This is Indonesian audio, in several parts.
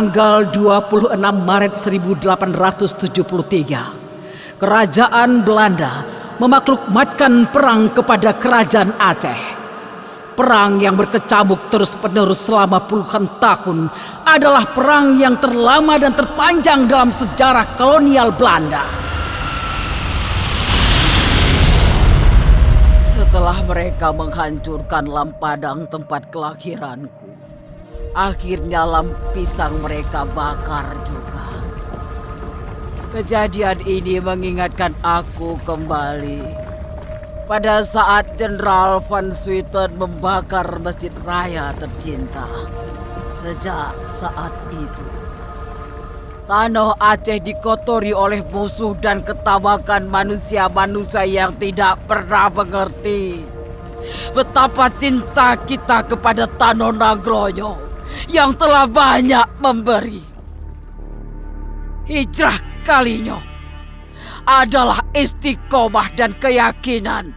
Tanggal 26 Maret 1873, Kerajaan Belanda memaklumatkan perang kepada Kerajaan Aceh. Perang yang berkecamuk terus-menerus selama puluhan tahun adalah perang yang terlama dan terpanjang dalam sejarah kolonial Belanda. Setelah mereka menghancurkan lampadang tempat kelahiranku, akhirnya lampisan mereka bakar juga. Kejadian ini mengingatkan aku kembali pada saat Jenderal Van Swieten membakar Masjid Raya tercinta. Sejak saat itu, tanah Aceh dikotori oleh musuh dan ketawakan manusia-manusia yang tidak pernah mengerti betapa cinta kita kepada Tanah Nagroyo yang telah banyak memberi. Hijrah kalinya adalah istiqomah dan keyakinan.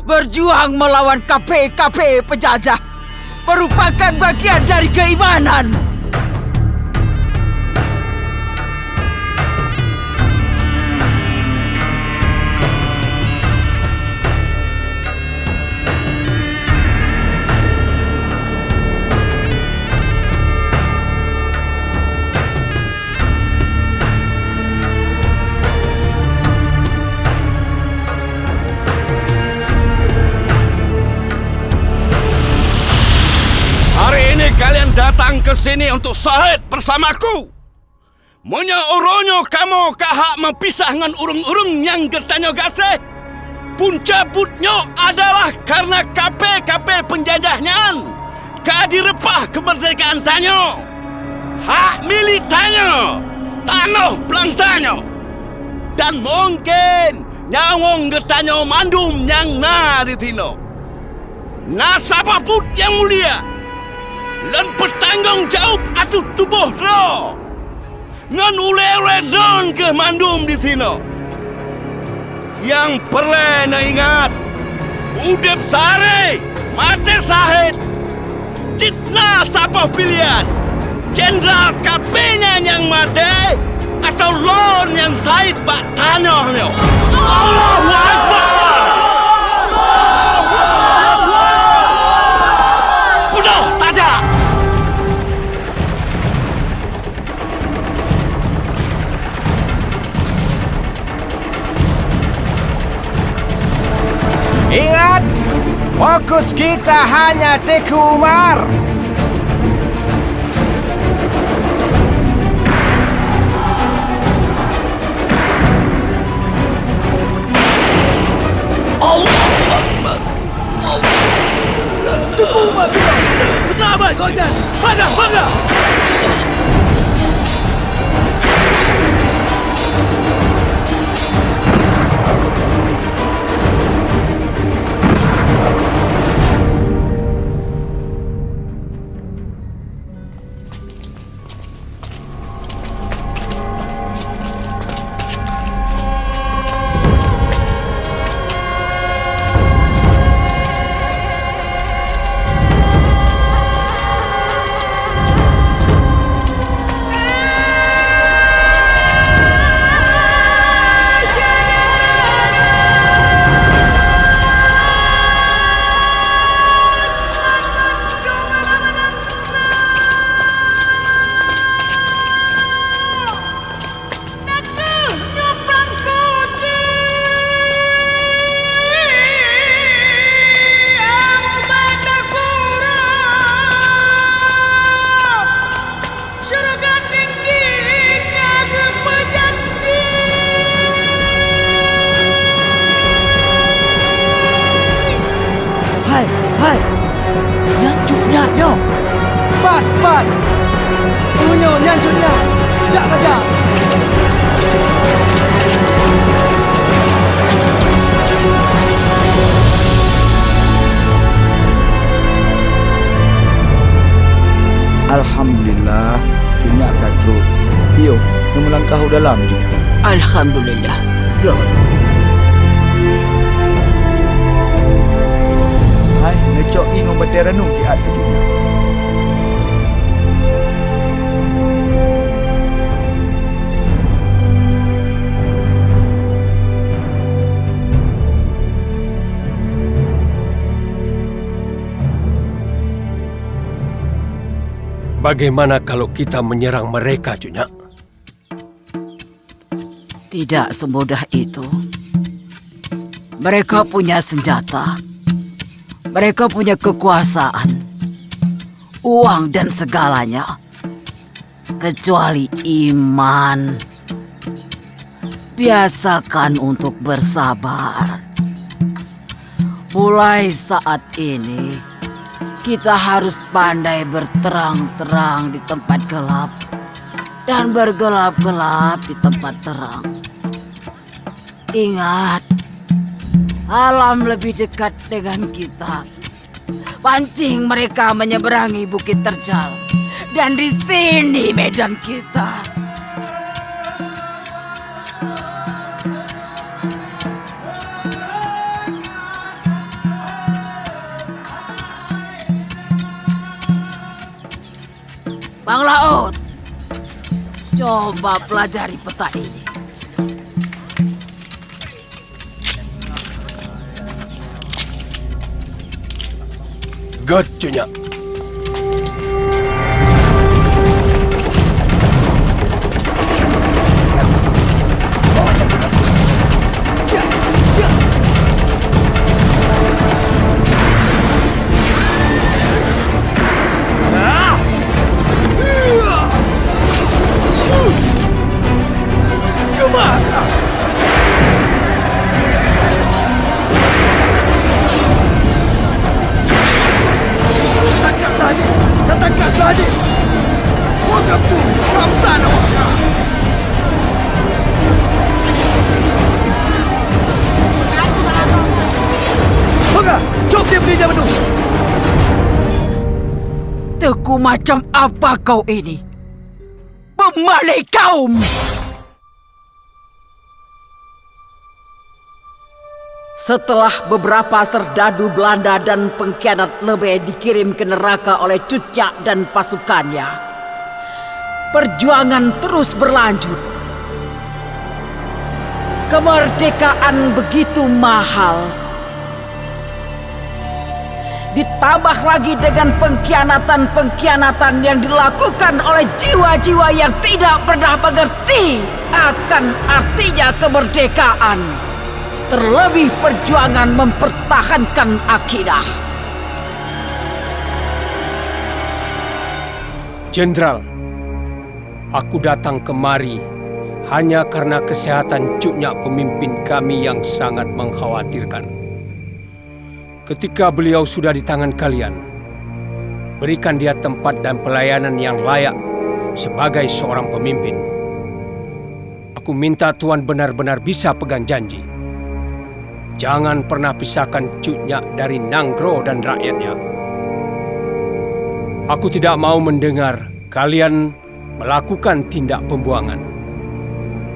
Berjuang melawan KP-KP penjajah merupakan bagian dari keimanan. Kalian datang ke sini untuk syahid bersamaku. Menyo-oronyo kamu kahak mempisah dengan urung-urung yang gertanyo gaseh. Punca-putnyo adalah karena KP-KP penjajahnya kadirepah kemerdekaan tanyo. Hak milik tanyo, tanah belang tanyo. Dan mungkin nyawong gertanyo mandum yang di tino. Nasabah put yang mulia dan bertanggung jawab atas tubuh roh ngan ule-ule zon ke mandum di tino. Yang perlu na ingat, udep sare mate sahid citna sapah pilihan Jenderal KP-nya yang mate atau lon yang sahid bak tanahnya. Allahu Akbar. Bunuh tajak. Ingat, fokus kita hanya Teku Umar. Allahu Akbar. Teku Umar bilang, selamat konya. Mana? Hai, nyancuknya nyo. Bat. Unyo nyancuknya. Jak raja. Alhamdulillah, punya katru. Iyo, melangkah dalam juga. Alhamdulillah. Good. Hai, necok ingin berterenung siat kejunya. Bagaimana kalau kita menyerang mereka, Cunyak? Tidak semudah itu. Mereka punya senjata. Mereka punya kekuasaan, uang dan segalanya. Kecuali iman. Biasakan untuk bersabar. Mulai saat ini, kita harus pandai berterang-terang di tempat gelap dan bergelap-gelap di tempat terang. Ingat, alam lebih dekat dengan kita. Pancing mereka menyeberangi Bukit Terjal, dan di sini medan kita. Bang Laut, coba pelajari peta ini. Good, Cunyak. Katakan tadi, wakapu kamtan waka. Hoga, cukup dia menunggu. Teku macam apa kau ini? Pemalai kaum! Setelah beberapa serdadu Belanda dan pengkhianat lebih dikirim ke neraka oleh Cutyak dan pasukannya, perjuangan terus berlanjut. Kemerdekaan begitu mahal. Ditambah lagi dengan pengkhianatan-pengkhianatan yang dilakukan oleh jiwa-jiwa yang tidak pernah mengerti akan artinya kemerdekaan. Terlebih perjuangan mempertahankan akidah. Jenderal, aku datang kemari hanya karena kesehatan Cunyak pemimpin kami yang sangat mengkhawatirkan. Ketika beliau sudah di tangan kalian, berikan dia tempat dan pelayanan yang layak sebagai seorang pemimpin. Aku minta Tuan benar-benar bisa pegang janji. Jangan pernah pisahkan Cunyak dari Nanggro dan rakyatnya. Aku tidak mau mendengar kalian melakukan tindak pembuangan.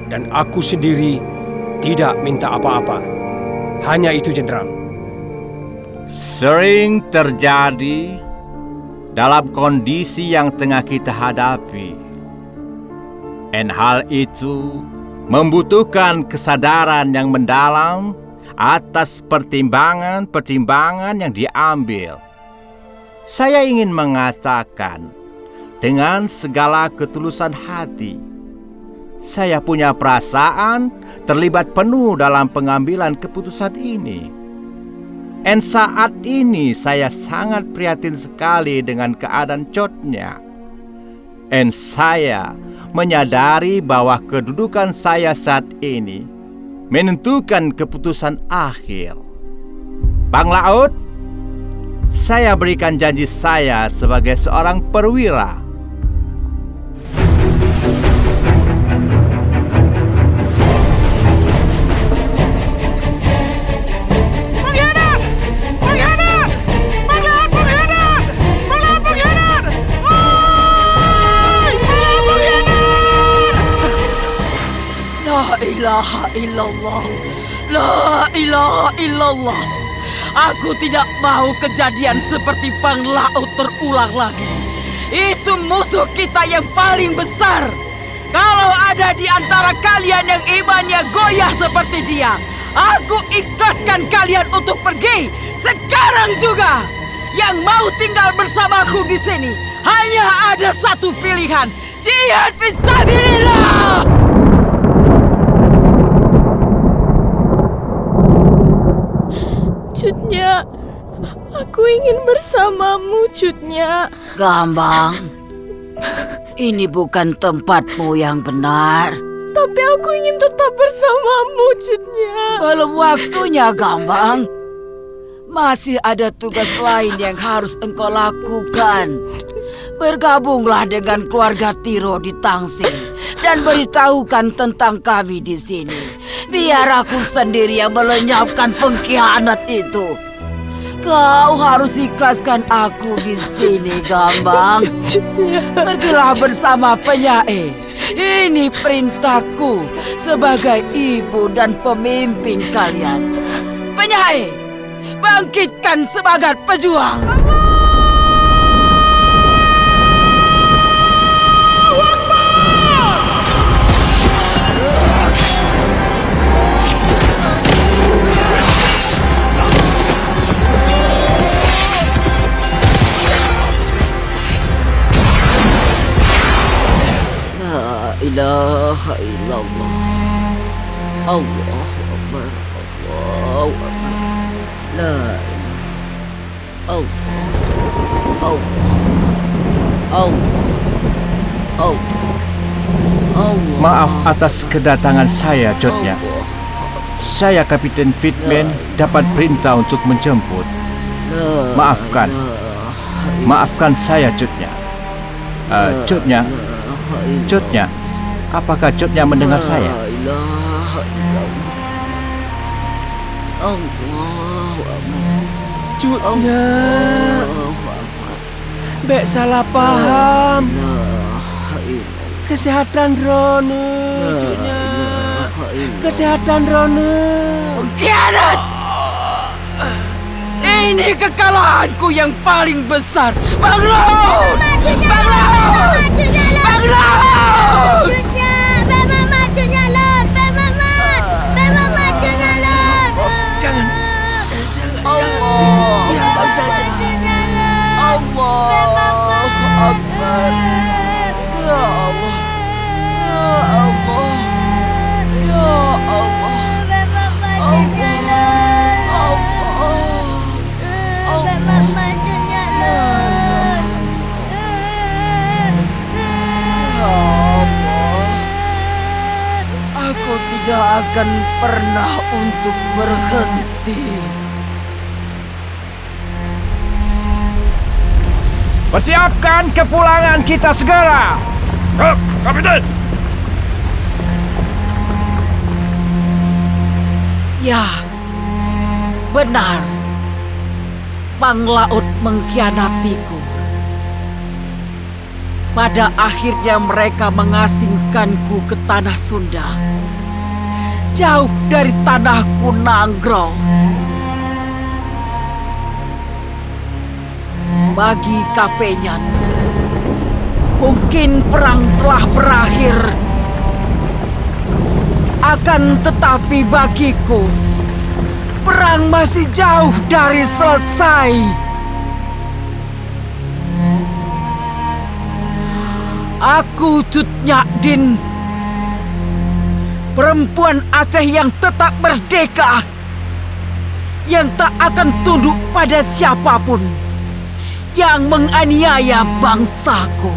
Dan aku sendiri tidak minta apa-apa. Hanya itu, Jenderal. Sering terjadi dalam kondisi yang tengah kita hadapi. Dan hal itu membutuhkan kesadaran yang mendalam atas pertimbangan-pertimbangan yang diambil. Saya ingin mengatakan dengan segala ketulusan hati, saya punya perasaan terlibat penuh dalam pengambilan keputusan ini. Dan saat ini saya sangat prihatin sekali dengan keadaan Cotnya. Dan saya menyadari bahwa kedudukan saya saat ini menentukan keputusan akhir. Bang Laut, saya berikan janji saya sebagai seorang perwira. Pengkhianat! Pengkhianat! Bang Laut pengkhianat! Bang Laut pengkhianat! Hai! Pengkhianat! La ilaha illallah. La ilaha illallah. Aku tidak mau kejadian seperti Bang Laut terulang lagi. Itu musuh kita yang paling besar. Kalau ada di antara kalian yang imannya goyah seperti dia, aku ikhlaskan kalian untuk pergi sekarang juga. Yang mau tinggal bersamaku di sini, hanya ada satu pilihan. Jihad fisabilillah. Cutnya, aku ingin bersamamu, Cutnya. Gambang, ini bukan tempatmu yang benar. Tapi aku ingin tetap bersamamu, Cutnya. Belum waktunya, Gambang. Masih ada tugas lain yang harus engkau lakukan. Bergabunglah dengan keluarga Tiro di Tangsing dan beritahukan tentang kami di sini. Biar aku sendiri yang melenyapkan pengkhianat itu. Kau harus ikhlaskan aku di sini, Gambang. Pergilah bersama penyair. Ini perintahku sebagai ibu dan pemimpin kalian. Penyair, bangkitkan semangat pejuang. La ilaha illallah. Allahu Akbar. Allahu Akbar. La ilaha. Allah. Maaf atas kedatangan saya, Cutnya. Saya Kapiten Fitman dapat perintah untuk menjemput. Maafkan saya, Cutnya. Cutnya, apakah Cutnya mendengar saya? Cutnya, Bek salah paham. Kesehatan Ronu, Cutnya. Kesehatan Ronu. Pengkhianat! Ini kekalahanku yang paling besar. Bang Laut! Bang Laut! Bang Laut! Jangan. Allah! Biarkan saja. Allah Akbar. Ya Allah. Ya Allah. Ya Allah. Aku tidak akan pernah untuk berhenti. Persiapkan kepulangan kita segera. Kapiten! Ya, benar. Bang Laut mengkhianatiku. Pada akhirnya mereka mengasingkanku ke tanah Sunda. Jauh dari tanahku Nanggro. Bagi Kapenyan, mungkin perang telah berakhir. Akan tetapi bagiku, perang masih jauh dari selesai. Aku Cutnya Din, perempuan Aceh yang tetap merdeka, yang tak akan tunduk pada siapapun yang menganiaya bangsaku.